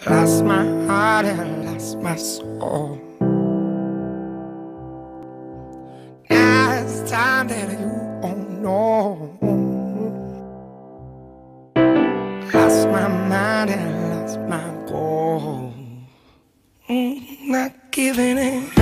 Lost my heart and lost my soul. Now it's time that you won't know. Lost my mind and lost my goal. Not giving in.